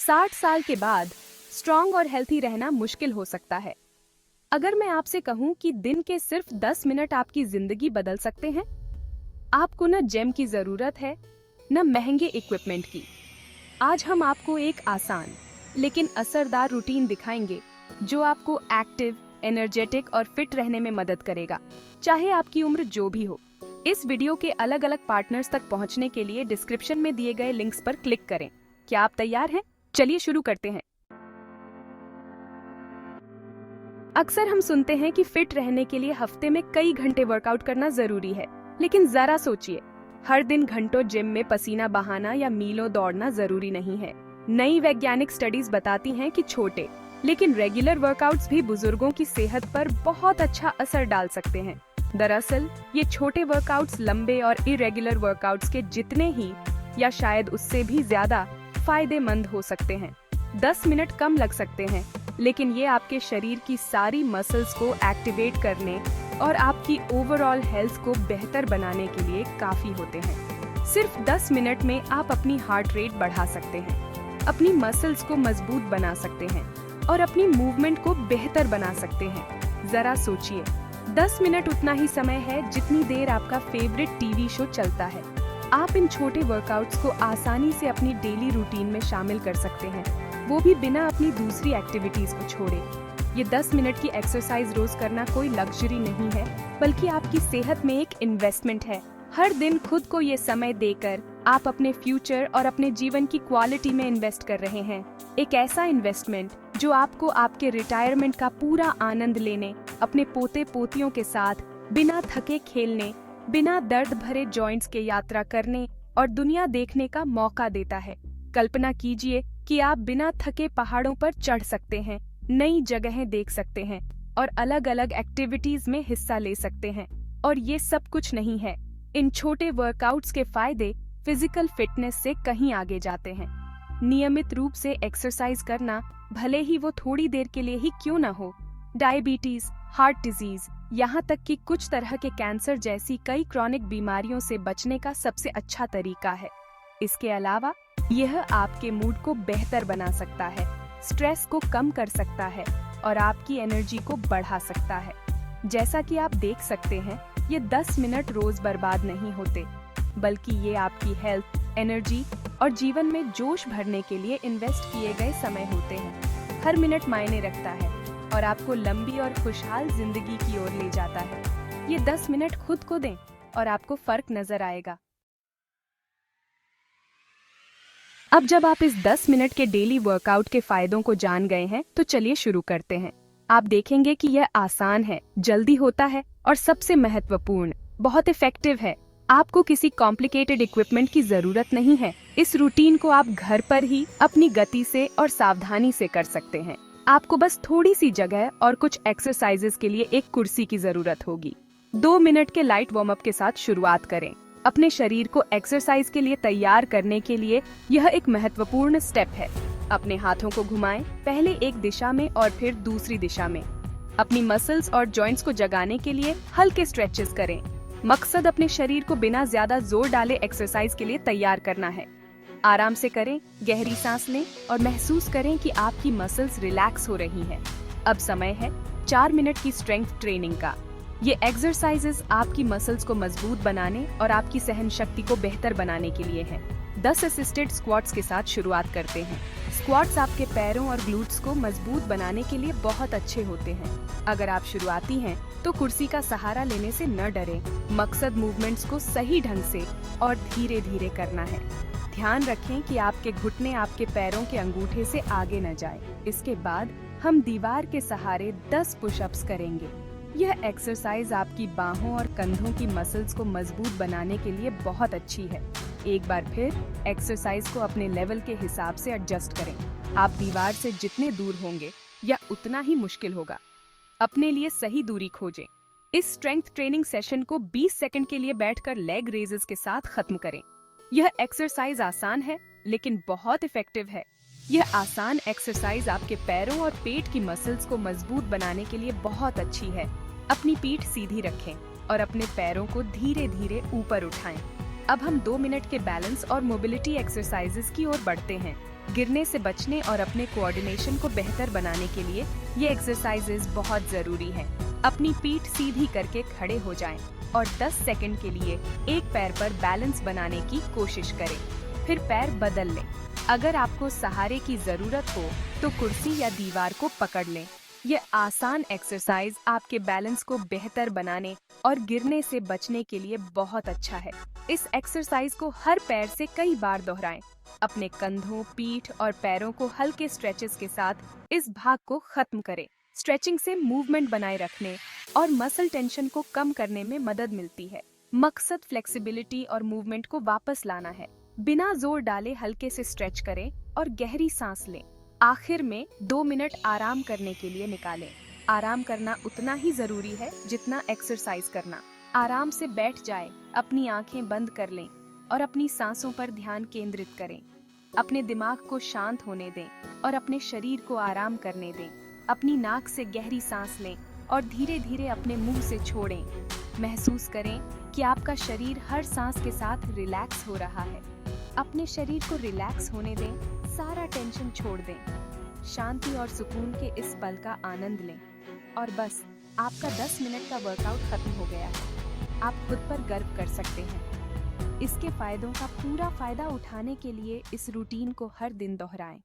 60 साल के बाद स्ट्रॉन्ग और हेल्थी रहना मुश्किल हो सकता है। अगर मैं आपसे कहूं कि दिन के सिर्फ 10 मिनट आपकी जिंदगी बदल सकते हैं, आपको न जिम की जरूरत है न महंगे इक्विपमेंट की। आज हम आपको एक आसान लेकिन असरदार रूटीन दिखाएंगे जो आपको एक्टिव, एनर्जेटिक और फिट रहने में मदद करेगा, चाहे आपकी उम्र जो भी हो। इस वीडियो के अलग अलग पार्टनर्स तक पहुंचने के लिए डिस्क्रिप्शन में दिए गए लिंक्स पर क्लिक करें। क्या आप तैयार हैं? चलिए शुरू करते हैं। अक्सर हम सुनते हैं कि फिट रहने के लिए हफ्ते में कई घंटे वर्कआउट करना जरूरी है, लेकिन जरा सोचिए, हर दिन घंटों जिम में पसीना बहाना या मीलों दौड़ना जरूरी नहीं है। नई वैज्ञानिक स्टडीज बताती हैं कि छोटे लेकिन रेगुलर वर्कआउट्स भी बुजुर्गों की सेहत पर बहुत अच्छा असर डाल सकते हैं। दरअसल ये छोटे वर्कआउट्स लंबे और इरेगुलर वर्कआउट्स के जितने ही या शायद उससे भी ज्यादा फायदेमंद हो सकते हैं। 10 मिनट कम लग सकते हैं, लेकिन ये आपके शरीर की सारी मसल्स को एक्टिवेट करने और आपकी ओवरऑल हेल्थ को बेहतर बनाने के लिए काफी होते हैं। सिर्फ 10 मिनट में आप अपनी हार्ट रेट बढ़ा सकते हैं, अपनी मसल्स को मजबूत बना सकते हैं और अपनी मूवमेंट को बेहतर बना सकते हैं। जरा सोचिए, 10 मिनट उतना ही समय है जितनी देर आपका फेवरेट टीवी शो चलता है। आप इन छोटे वर्कआउट्स को आसानी से अपनी डेली रूटीन में शामिल कर सकते हैं, वो भी बिना अपनी दूसरी एक्टिविटीज को छोड़े। ये 10 मिनट की एक्सरसाइज रोज करना कोई लग्जरी नहीं है, बल्कि आपकी सेहत में एक इन्वेस्टमेंट है। हर दिन खुद को ये समय देकर आप अपने फ्यूचर और अपने जीवन की क्वालिटी में इन्वेस्ट कर रहे हैं। एक ऐसा इन्वेस्टमेंट जो आपको आपके रिटायरमेंट का पूरा आनंद लेने, अपने पोते पोतियों के साथ बिना थके खेलने, बिना दर्द भरे जॉइंट्स के यात्रा करने और दुनिया देखने का मौका देता है। कल्पना कीजिए कि आप बिना थके पहाड़ों पर चढ़ सकते हैं, नई जगहें देख सकते हैं और अलग अलग एक्टिविटीज में हिस्सा ले सकते हैं। और ये सब कुछ नहीं है, इन छोटे वर्कआउट्स के फायदे फिजिकल फिटनेस से कहीं आगे जाते हैं। नियमित रूप से एक्सरसाइज करना, भले ही वो थोड़ी देर के लिए ही क्यों न हो, डायबिटीज, हार्ट डिजीज, यहाँ तक कि कुछ तरह के कैंसर जैसी कई क्रॉनिक बीमारियों से बचने का सबसे अच्छा तरीका है। इसके अलावा यह आपके मूड को बेहतर बना सकता है, स्ट्रेस को कम कर सकता है और आपकी एनर्जी को बढ़ा सकता है। जैसा कि आप देख सकते हैं, ये 10 मिनट रोज बर्बाद नहीं होते, बल्कि ये आपकी हेल्थ, एनर्जी और जीवन में जोश भरने के लिए इन्वेस्ट किए गए समय होते हैं। हर मिनट मायने रखता है और आपको लंबी और खुशहाल जिंदगी की ओर ले जाता है। ये 10 मिनट खुद को दें और आपको फर्क नजर आएगा। अब जब आप इस 10 मिनट के डेली वर्कआउट के फायदों को जान गए हैं, तो चलिए शुरू करते हैं। आप देखेंगे कि यह आसान है, जल्दी होता है और सबसे महत्वपूर्ण, बहुत इफेक्टिव है। आपको किसी कॉम्प्लिकेटेड इक्विपमेंट की जरूरत नहीं है। इस रूटीन को आप घर पर ही अपनी गति से और सावधानी से कर सकते हैं। आपको बस थोड़ी सी जगह और कुछ एक्सरसाइजेस के लिए एक कुर्सी की जरूरत होगी। 2 मिनट के लाइट वार्म अप के साथ शुरुआत करें। अपने शरीर को एक्सरसाइज के लिए तैयार करने के लिए यह एक महत्वपूर्ण स्टेप है। अपने हाथों को घुमाएं, पहले एक दिशा में और फिर दूसरी दिशा में। अपनी मसल्स और जॉइंट्स को जगाने के लिए हल्के स्ट्रेचेस करें। मकसद अपने शरीर को बिना ज्यादा जोर डाले एक्सरसाइज के लिए तैयार करना है। आराम से करें, गहरी सांस लें और महसूस करें कि आपकी मसल्स रिलैक्स हो रही हैं। अब समय है 4 मिनट की स्ट्रेंथ ट्रेनिंग का। ये एक्सरसाइजेस आपकी मसल्स को मजबूत बनाने और आपकी सहन शक्ति को बेहतर बनाने के लिए हैं। 10 असिस्टेड स्क्वाट्स के साथ शुरुआत करते हैं। स्क्वाट्स आपके पैरों और ग्लूट्स को मजबूत बनाने के लिए बहुत अच्छे होते हैं। अगर आप शुरुआती हैं, तो कुर्सी का सहारा लेने से न डरें। मकसद मूवमेंट्स को सही ढंग से और धीरे धीरे करना है। ध्यान रखें कि आपके घुटने आपके पैरों के अंगूठे से आगे न जाए। इसके बाद हम दीवार के सहारे 10 पुशअप्स करेंगे। यह एक्सरसाइज आपकी बाहों और कंधों की मसल्स को मजबूत बनाने के लिए बहुत अच्छी है। एक बार फिर एक्सरसाइज को अपने लेवल के हिसाब से एडजस्ट करें। आप दीवार से जितने दूर होंगे या उतना ही मुश्किल होगा। अपने लिए सही दूरी खोजें। इस स्ट्रेंथ ट्रेनिंग सेशन को 20 सेकंड के लिए बैठकर लेग रेजेस के साथ खत्म करें। यह एक्सरसाइज आसान है, लेकिन बहुत इफेक्टिव है। यह आसान एक्सरसाइज आपके पैरों और पेट की मसल्स को मजबूत बनाने के लिए बहुत अच्छी है। अपनी पीठ सीधी रखें और अपने पैरों को धीरे धीरे ऊपर उठाएं। अब हम 2 मिनट के बैलेंस और मोबिलिटी एक्सरसाइजेस की ओर बढ़ते हैं। गिरने से बचने और अपने कोऑर्डिनेशन को बेहतर बनाने के लिए ये एक्सरसाइजेज बहुत जरूरी है। अपनी पीठ सीधी करके खड़े हो जाएं और 10 सेकंड के लिए एक पैर पर बैलेंस बनाने की कोशिश करें। फिर पैर बदल लें। अगर आपको सहारे की जरूरत हो तो कुर्सी या दीवार को पकड़ लें। ये आसान एक्सरसाइज आपके बैलेंस को बेहतर बनाने और गिरने से बचने के लिए बहुत अच्छा है। इस एक्सरसाइज को हर पैर से कई बार दोहराएं। अपने कंधों, पीठ और पैरों को हल्के स्ट्रेचेस के साथ इस भाग को खत्म करें। स्ट्रेचिंग से मूवमेंट बनाए रखने और मसल टेंशन को कम करने में मदद मिलती है। मकसद फ्लेक्सिबिलिटी और मूवमेंट को वापस लाना है। बिना जोर डाले हल्के से स्ट्रेच करें और गहरी सांस लें। आखिर में 2 मिनट आराम करने के लिए निकालें। आराम करना उतना ही जरूरी है जितना एक्सरसाइज करना। आराम से बैठ जाएं, अपनी आंखें बंद कर लें और अपनी सांसों पर ध्यान केंद्रित करें। अपने दिमाग को शांत होने दें और अपने शरीर को आराम करने दें। अपनी नाक से गहरी सांस लें और धीरे धीरे अपने मुंह से छोड़ें। महसूस करें कि आपका शरीर हर सांस के साथ रिलैक्स हो रहा है। अपने शरीर को रिलैक्स होने दें, सारा टेंशन छोड़ दें। शांति और सुकून के इस पल का आनंद लें। और बस, आपका 10 मिनट का वर्कआउट खत्म हो गया है। आप खुद पर गर्व कर सकते हैं। इसके फायदों का पूरा फायदा उठाने के लिए इस रूटीन को हर दिन दोहराएं।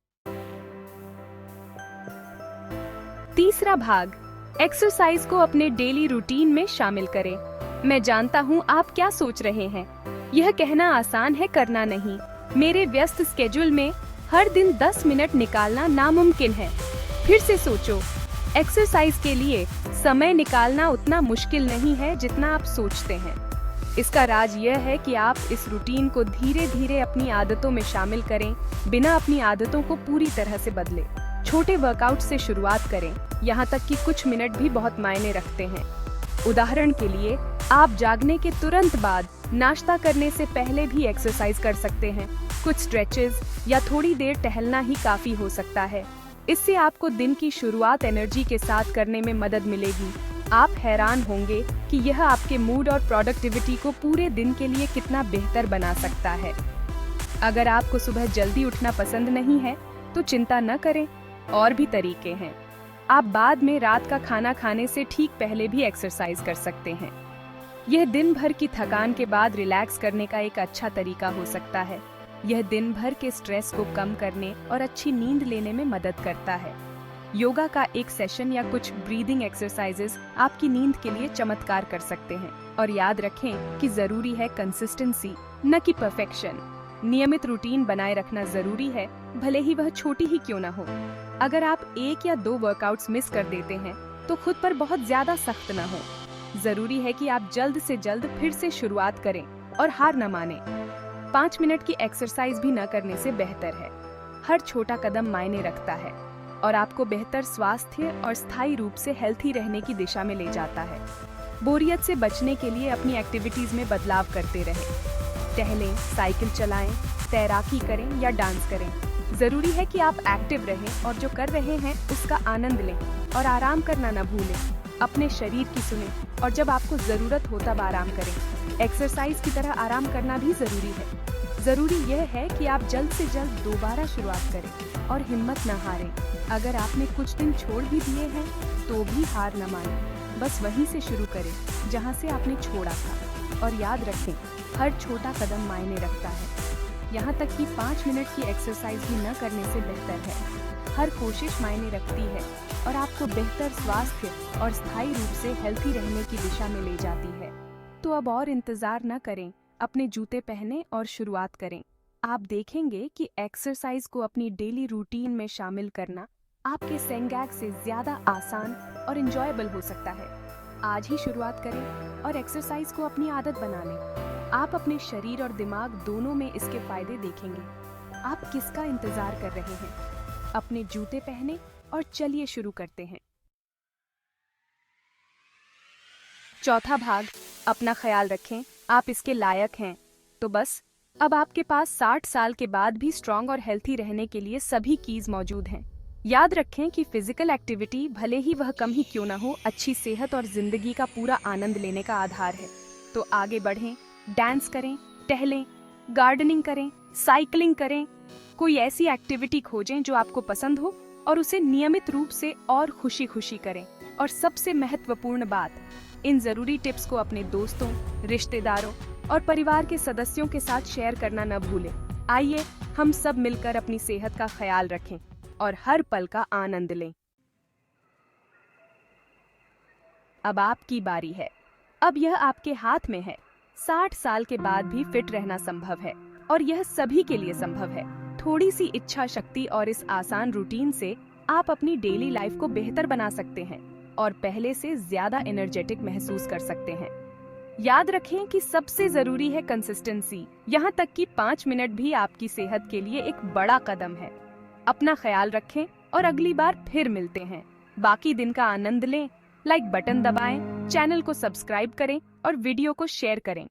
तीसरा भाग, एक्सरसाइज को अपने डेली रूटीन में शामिल करें। मैं जानता हूँ आप क्या सोच रहे हैं। यह कहना आसान है, करना नहीं। मेरे व्यस्त स्केड्यूल में हर दिन 10 मिनट निकालना नामुमकिन है। फिर से सोचो, एक्सरसाइज के लिए समय निकालना उतना मुश्किल नहीं है जितना आप सोचते हैं। इसका राज यह है कि आप इस रूटीन को धीरे धीरे अपनी आदतों में शामिल करें, बिना अपनी आदतों को पूरी तरह से बदले। छोटे वर्कआउट से शुरुआत करें, यहाँ तक कि कुछ मिनट भी बहुत मायने रखते हैं। उदाहरण के लिए, आप जागने के तुरंत बाद नाश्ता करने से पहले भी एक्सरसाइज कर सकते हैं। कुछ स्ट्रेचेस या थोड़ी देर टहलना ही काफी हो सकता है। इससे आपको दिन की शुरुआत एनर्जी के साथ करने में मदद मिलेगी। आप हैरान होंगे कि यह आपके मूड और प्रोडक्टिविटी को पूरे दिन के लिए कितना बेहतर बना सकता है। अगर आपको सुबह जल्दी उठना पसंद नहीं है तो चिंता न करें, और भी तरीके हैं। आप बाद में रात का खाना खाने से ठीक पहले भी एक्सरसाइज कर सकते हैं। यह दिन भर की थकान के बाद रिलैक्स करने का एक अच्छा तरीका हो सकता है। यह दिन भर के स्ट्रेस को कम करने और अच्छी नींद लेने में मदद करता है। योगा का एक सेशन या कुछ ब्रीदिंग एक्सरसाइजेस आपकी नींद के लिए चमत्कार कर सकते हैं। और याद रखें कि जरूरी है कंसिस्टेंसी, न कि परफेक्शन। नियमित रूटीन बनाए रखना जरूरी है, भले ही वह छोटी ही क्यों न हो। अगर आप 1 या 2 वर्कआउट्स मिस कर देते हैं तो खुद पर बहुत ज्यादा सख्त न हो। जरूरी है कि आप जल्द से जल्द फिर से शुरुआत करें और हार न माने। 5 मिनट की एक्सरसाइज भी न करने से बेहतर है। हर छोटा कदम मायने रखता है और आपको बेहतर स्वास्थ्य और स्थायी रूप से हेल्थी रहने की दिशा में ले जाता है। बोरियत से बचने के लिए अपनी एक्टिविटीज में बदलाव करते रहें। टहलें, साइकिल चलाएं, तैराकी करें या डांस करें। जरूरी है कि आप एक्टिव रहें और जो कर रहे हैं उसका आनंद लें और आराम करना न भूलें। अपने शरीर की सुनें और जब आपको जरूरत हो तब आराम करें। एक्सरसाइज की तरह आराम करना भी जरूरी है। जरूरी यह है कि आप जल्द से जल्द दोबारा शुरुआत करें और हिम्मत न हारें। अगर आपने कुछ दिन छोड़ भी दिए हैं तो भी हार न मानें। बस वहीं से शुरू करें जहां से आपने छोड़ा था। और याद रखें, हर छोटा कदम मायने रखता है। यहाँ तक कि 5 मिनट की एक्सरसाइज भी न करने से बेहतर है। हर कोशिश मायने रखती है और आपको बेहतर स्वास्थ्य और स्थायी रूप से हेल्थी रहने की दिशा में ले जाती है। तो अब और इंतजार न करें, अपने जूते पहने और शुरुआत करें। आप देखेंगे कि एक्सरसाइज को अपनी डेली रूटीन में शामिल करना आपके सेंगैग से ज्यादा आसान और एंजॉयबल हो सकता है। आज ही शुरुआत करें और एक्सरसाइज को अपनी आदत बना लें। आप अपने शरीर और दिमाग दोनों में इसके फायदे देखेंगे। आप किसका इंतजार कर रहे हैं? अपने जूते पहने और चलिए शुरू करते हैं। चौथा भाग, अपना ख्याल रखें, आप इसके लायक हैं। तो बस, अब आपके पास 60 साल के बाद भी स्ट्रॉन्ग और हेल्थी रहने के लिए सभी कीज मौजूद हैं। याद रखें कि फिजिकल एक्टिविटी, भले ही वह कम ही क्यों न हो, अच्छी सेहत और जिंदगी का पूरा आनंद लेने का आधार है। तो आगे बढ़ें, डांस करें, टहलें, गार्डनिंग करें, साइकिलिंग करें, कोई ऐसी एक्टिविटी खोजें जो आपको पसंद हो और उसे नियमित रूप से और खुशी खुशी करें। और सबसे महत्वपूर्ण बात, इन जरूरी टिप्स को अपने दोस्तों, रिश्तेदारों और परिवार के सदस्यों के साथ शेयर करना न भूलें। आइए हम सब मिलकर अपनी सेहत का ख्याल रखें और हर पल का आनंद लें। अब आपकी बारी है। अब यह आपके हाथ में है। 60 साल के बाद भी फिट रहना संभव है और यह सभी के लिए संभव है। थोड़ी सी इच्छा शक्ति और इस आसान रूटीन से आप अपनी डेली लाइफ को बेहतर बना सकते हैं और पहले से ज्यादा एनर्जेटिक महसूस कर सकते हैं। याद रखें कि सबसे जरूरी है कंसिस्टेंसी। यहाँ तक कि 5 मिनट भी आपकी सेहत के लिए एक बड़ा कदम है। अपना ख्याल रखें और अगली बार फिर मिलते हैं। बाकी दिन का आनंद लें। लाइक बटन दबाएं, चैनल को सब्सक्राइब करें और वीडियो को शेयर करें।